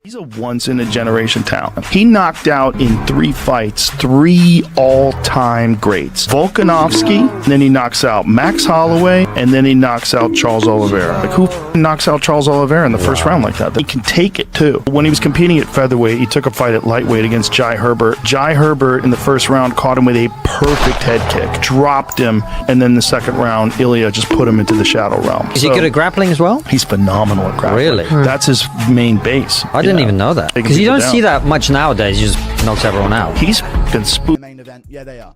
He's a once-in-a-generation talent. He knocked out in 3 fights 3 all-time greats. Volkanovski, and then he knocks out Max Holloway, and then he knocks out Charles Oliveira. Like, who knocks out Charles Oliveira in the first round like that? He can take it, too. When he was competing at featherweight, he took a fight at lightweight against Jai Herbert. Jai Herbert, in the first round, caught him with a perfect head kick, dropped him, and then the second round, Ilia just put him into the shadow realm. Is he good at grappling as well? He's phenomenal at grappling. Really? That's his main base. I didn't even know that. Because you don't see that much nowadays. He just knocks everyone out. He's fucking spook. Main event, yeah, they are.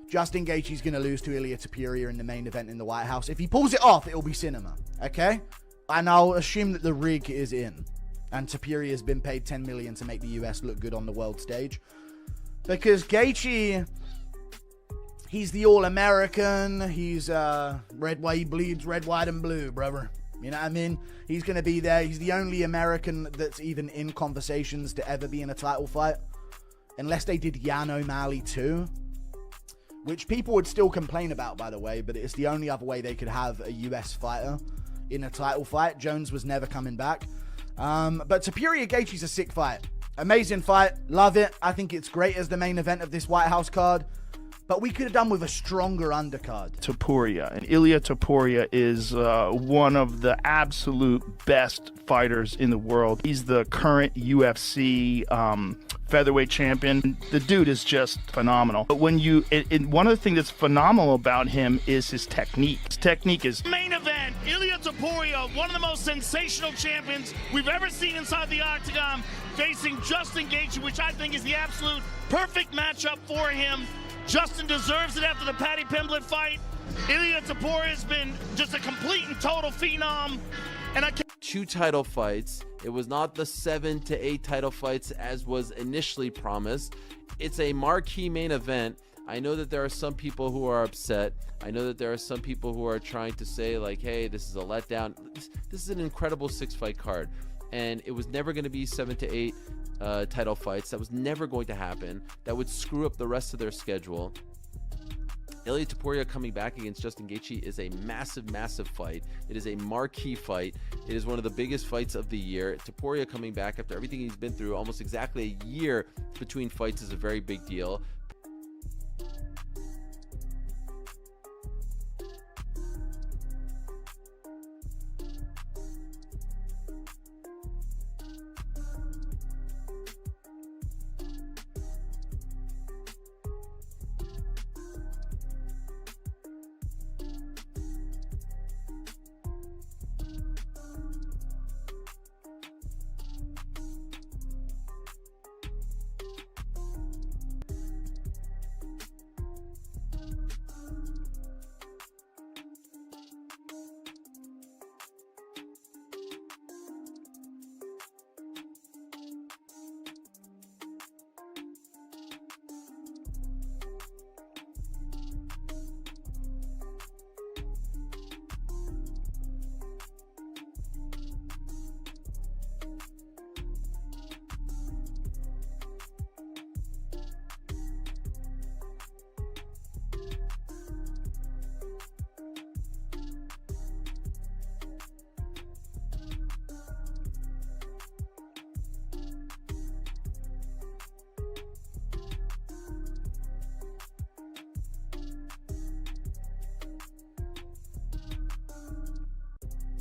Justin Gaethje's going to lose to Ilia Topuria in the main event in the White House. If he pulls it off, it'll be cinema, okay? And I'll assume that the rig is in. And Topuria has been paid $10 million to make the US look good on the world stage. Because Gaethje, he's the All-American. He's red, white, he bleeds red, white, and blue, brother. You know what I mean? He's going to be there. He's the only American that's even in conversations to ever be in a title fight. Unless they did Yan O'Malley too. Which people would still complain about, by the way. But it's the only other way they could have a US fighter in a title fight. Jones was never coming back. But Topuria Gaethje's a sick fight. Amazing fight. Love it. I think it's great as the main event of this White House card. But we could have done with a stronger undercard. Topuria. And Ilia Topuria is one of the absolute best fighters in the world. He's the current UFC featherweight champion. The dude is just phenomenal. But when you, one of the things that's phenomenal about him is his technique. His technique is... Main event, Ilia Topuria, one of the most sensational champions we've ever seen inside the octagon, facing Justin Gaethje, which I think is the absolute perfect matchup for him. Justin deserves it after the Paddy Pimblett fight. Ilia Topuria has been just a complete and total phenom. And I can't... 2 title fights. It was not the 7 to 8 title fights as was initially promised. It's a marquee main event. I know that there are some people who are upset. I know that there are some people who are trying to say like, hey, this is a letdown. This is an incredible 6-fight card. And it was never going to be 7 to 8 title fights. That was never going to happen. That would screw up the rest of their schedule. Ilia Topuria coming back against Justin Gaethje is a massive, massive fight. It is a marquee fight. It is one of the biggest fights of the year. Topuria coming back after everything he's been through, almost exactly a year between fights, is a very big deal.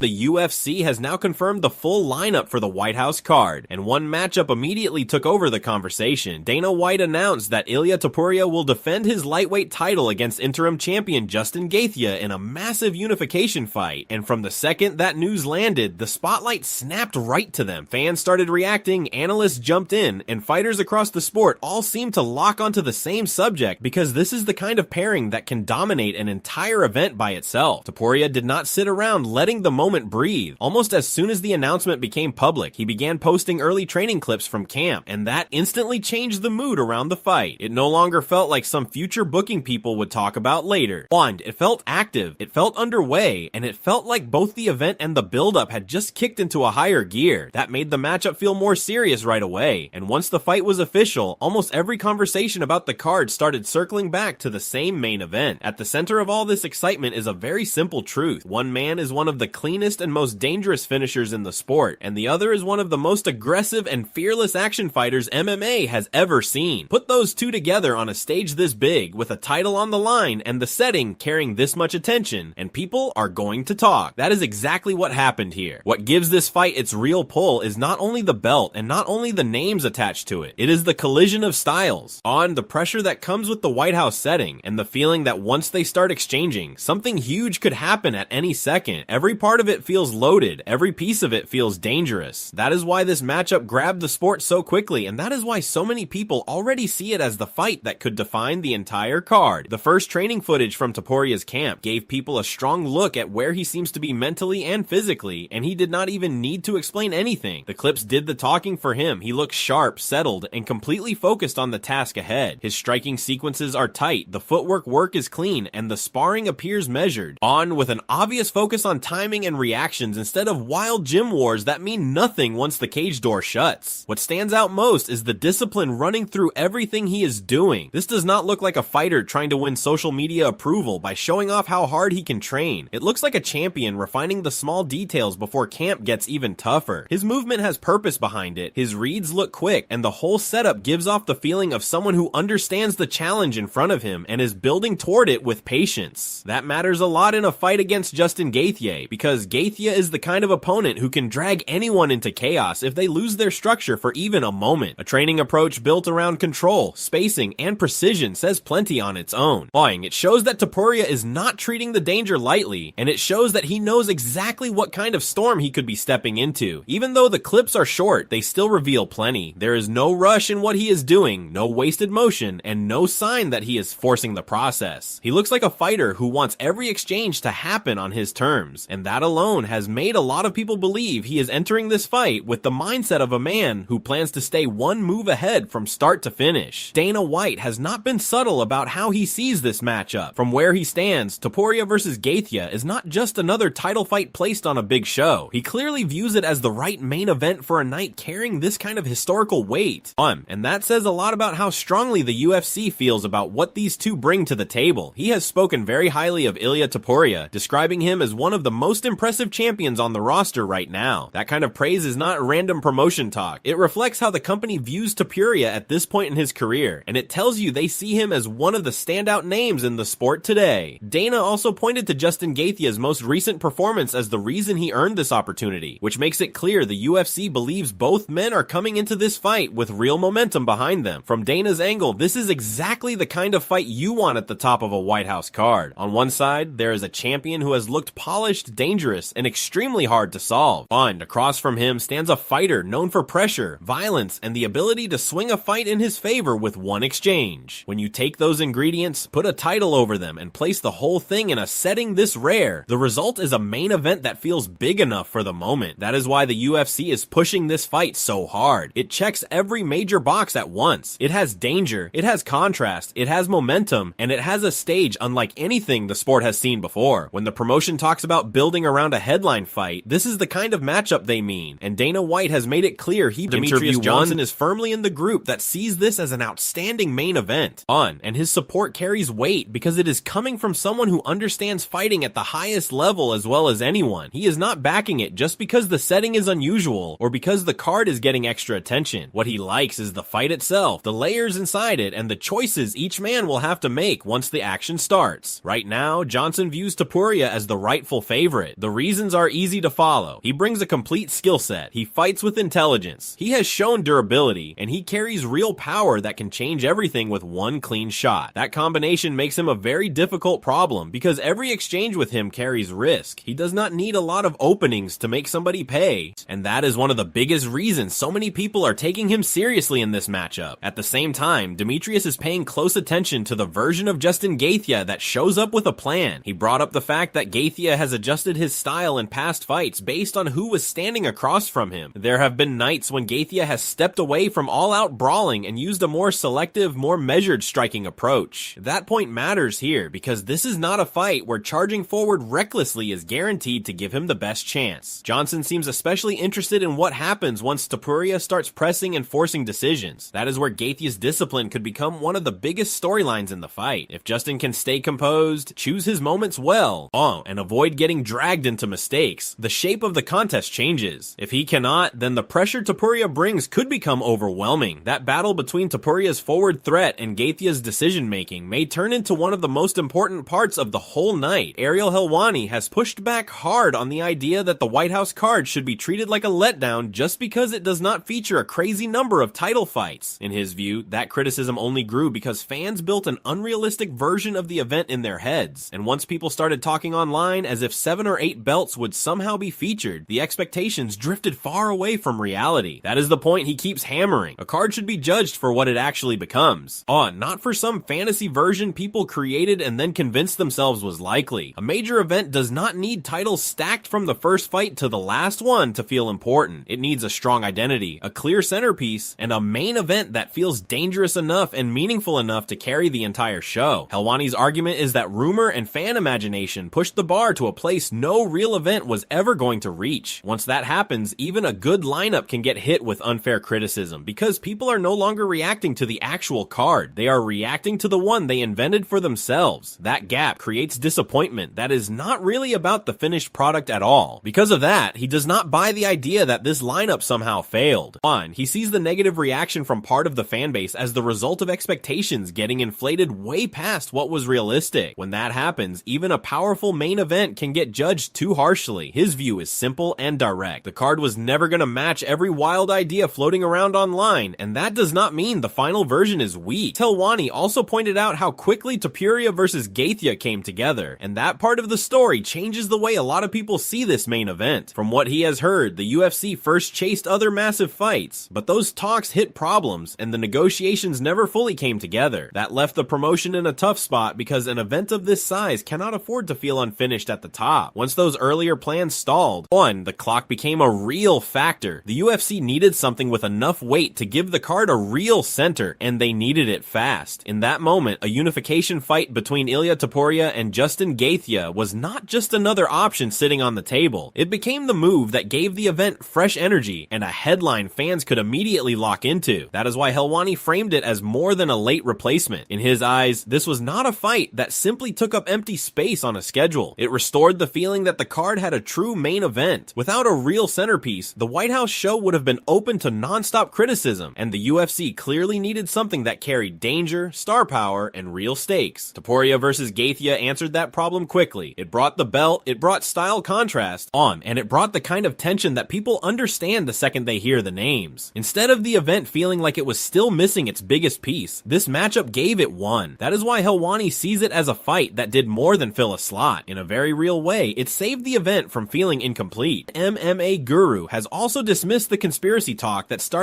The UFC has now confirmed the full lineup for the White House card, and one matchup immediately took over the conversation. Dana White announced that Ilia Topuria will defend his lightweight title against interim champion Justin Gaethje in a massive unification fight, and from the second that news landed, the spotlight snapped right to them. Fans started reacting, analysts jumped in, and fighters across the sport all seemed to lock onto the same subject because this is the kind of pairing that can dominate an entire event by itself. Topuria did not sit around letting the moment breathe. Almost as soon as the announcement became public, he began posting early training clips from camp, and that instantly changed the mood around the fight. It no longer felt like some future booking people would talk about later. One, it felt active, it felt underway, and it felt like both the event and the build-up had just kicked into a higher gear. That made the matchup feel more serious right away, and once the fight was official, almost every conversation about the card started circling back to the same main event. At the center of all this excitement is a very simple truth. One man is one of the cleanest cleanest and most dangerous finishers in the sport, and the other is one of the most aggressive and fearless action fighters MMA has ever seen. Put those two together on a stage this big, with a title on the line and the setting carrying this much attention, and people are going to talk. That is exactly what happened here. What gives this fight its real pull is not only the belt and not only the names attached to it, it is the collision of styles, on the pressure that comes with the White House setting, and the feeling that once they start exchanging, something huge could happen at any second. Every part of it feels loaded, every piece of it feels dangerous. That is why this matchup grabbed the sport so quickly, and that is why so many people already see it as the fight that could define the entire card. The first training footage from Topuria's camp gave people a strong look at where he seems to be mentally and physically, and he did not even need to explain anything. The clips did the talking for him. He looks sharp, settled, and completely focused on the task ahead. His striking sequences are tight, the footwork work is clean, and the sparring appears measured. On with an obvious focus on timing and reactions instead of wild gym wars that mean nothing once the cage door shuts. What stands out most is the discipline running through everything he is doing. This does not look like a fighter trying to win social media approval by showing off how hard he can train. It looks like a champion refining the small details before camp gets even tougher. His movement has purpose behind it, his reads look quick, and the whole setup gives off the feeling of someone who understands the challenge in front of him and is building toward it with patience. That matters a lot in a fight against Justin Gaethje, because Gaethje is the kind of opponent who can drag anyone into chaos if they lose their structure for even a moment. A training approach built around control, spacing, and precision says plenty on its own. It shows that Topuria is not treating the danger lightly, and it shows that he knows exactly what kind of storm he could be stepping into. Even though the clips are short, they still reveal plenty. There is no rush in what he is doing, no wasted motion, and no sign that he is forcing the process. He looks like a fighter who wants every exchange to happen on his terms, and that alone has made a lot of people believe he is entering this fight with the mindset of a man who plans to stay one move ahead from start to finish. Dana White has not been subtle about how he sees this matchup. From where he stands, Topuria versus Gaethje is not just another title fight placed on a big show. He clearly views it as the right main event for a night carrying this kind of historical weight. And that says a lot about how strongly the UFC feels about what these two bring to the table. He has spoken very highly of Ilia Topuria, describing him as one of the most impressive champions on the roster right now. That kind of praise is not random promotion talk. It reflects how the company views Topuria at this point in his career, and it tells you they see him as one of the standout names in the sport today. Dana also pointed to Justin Gaethje's most recent performance as the reason he earned this opportunity, which makes it clear the UFC believes both men are coming into this fight with real momentum behind them. From Dana's angle, this is exactly the kind of fight you want at the top of a White House card. On one side, there is a champion who has looked polished, dangerous, and extremely hard to solve. Across from him stands a fighter known for pressure, violence, and the ability to swing a fight in his favor with one exchange. When you take those ingredients, put a title over them, and place the whole thing in a setting this rare, the result is a main event that feels big enough for the moment. That is why the UFC is pushing this fight so hard. It checks every major box at once. It has danger, it has contrast, it has momentum, and it has a stage unlike anything the sport has seen before. When the promotion talks about building around a headline fight, this is the kind of matchup they mean, and Dana White has made it clear Demetrius Johnson is firmly in the group that sees this as an outstanding main event. And his support carries weight because it is coming from someone who understands fighting at the highest level as well as anyone. He is not backing it just because the setting is unusual or because the card is getting extra attention. What he likes is the fight itself, the layers inside it, and the choices each man will have to make once the action starts. Right now, Johnson views Topuria as the rightful favorite. The reasons are easy to follow. He brings a complete skill set. He fights with intelligence. He has shown durability, and he carries real power that can change everything with one clean shot. That combination makes him a very difficult problem because every exchange with him carries risk. He does not need a lot of openings to make somebody pay, and that is one of the biggest reasons so many people are taking him seriously in this matchup. At the same time, Demetrius is paying close attention to the version of Justin Gaethje that shows up with a plan. He brought up the fact that Gaethje has adjusted his style in past fights based on who was standing across from him. There have been nights when Gaethje has stepped away from all-out brawling and used a more selective, more measured striking approach. That point matters here because this is not a fight where charging forward recklessly is guaranteed to give him the best chance. Johnson seems especially interested in what happens once Topuria starts pressing and forcing decisions. That is where Gaethje's discipline could become one of the biggest storylines in the fight. If Justin can stay composed, choose his moments well, and avoid getting dragged into mistakes, the shape of the contest changes. If he cannot, then the pressure Topuria brings could become overwhelming. That battle between Topuria's forward threat and Gaethia's decision-making may turn into one of the most important parts of the whole night. Ariel Helwani has pushed back hard on the idea that the White House card should be treated like a letdown just because it does not feature a crazy number of title fights. In his view, that criticism only grew because fans built an unrealistic version of the event in their heads, and once people started talking online as if 7 or 8 belts would somehow be featured, the expectations drifted far away from reality. That is the point he keeps hammering. A card should be judged for what it actually becomes. Not for some fantasy version people created and then convinced themselves was likely. A major event does not need titles stacked from the first fight to the last one to feel important. It needs a strong identity, a clear centerpiece, and a main event that feels dangerous enough and meaningful enough to carry the entire show. Helwani's argument is that rumor and fan imagination pushed the bar to a place no real event was ever going to reach. Once that happens, even a good lineup can get hit with unfair criticism because people are no longer reacting to the actual card. They are reacting to the one they invented for themselves. That gap creates disappointment that is not really about the finished product at all. Because of that, he does not buy the idea that this lineup somehow failed. He sees the negative reaction from part of the fanbase as the result of expectations getting inflated way past what was realistic. When that happens, even a powerful main event can get judged too harshly. His view is simple and direct. The card was never gonna match every wild idea floating around online, and that does not mean the final version is weak. Helwani also pointed out how quickly Topuria versus Gaethia came together, and that part of the story changes the way a lot of people see this main event. From what he has heard, the UFC first chased other massive fights, but those talks hit problems, and the negotiations never fully came together. That left the promotion in a tough spot because an event of this size cannot afford to feel unfinished at the top. Once those earlier plans stalled, the clock became a real factor. The UFC needed something with enough weight to give the card a real center, and they needed it fast. In that moment, a unification fight between Ilia Topuria and Justin Gaethia was not just another option sitting on the table. It became the move that gave the event fresh energy and a headline fans could immediately lock into. That is why Helwani framed it as more than a late replacement. In his eyes, this was not a fight that simply took up empty space on a schedule. It restored the feeling that the card had a true main event. Without a real centerpiece, the White House show would have been open to non-stop criticism, and the UFC clearly needed something that carried danger, star power, and real stakes. Topuria versus Gaethia answered that problem quickly. It brought the belt, it brought style contrast, and it brought the kind of tension that people understand the second they hear the names. Instead of the event feeling like it was still missing its biggest piece, this matchup gave it one. That is why Helwani sees it as a fight that did more than fill a slot. In a very real way, it saved the event from feeling incomplete. MMA Guru has also dismissed the conspiracy talk that started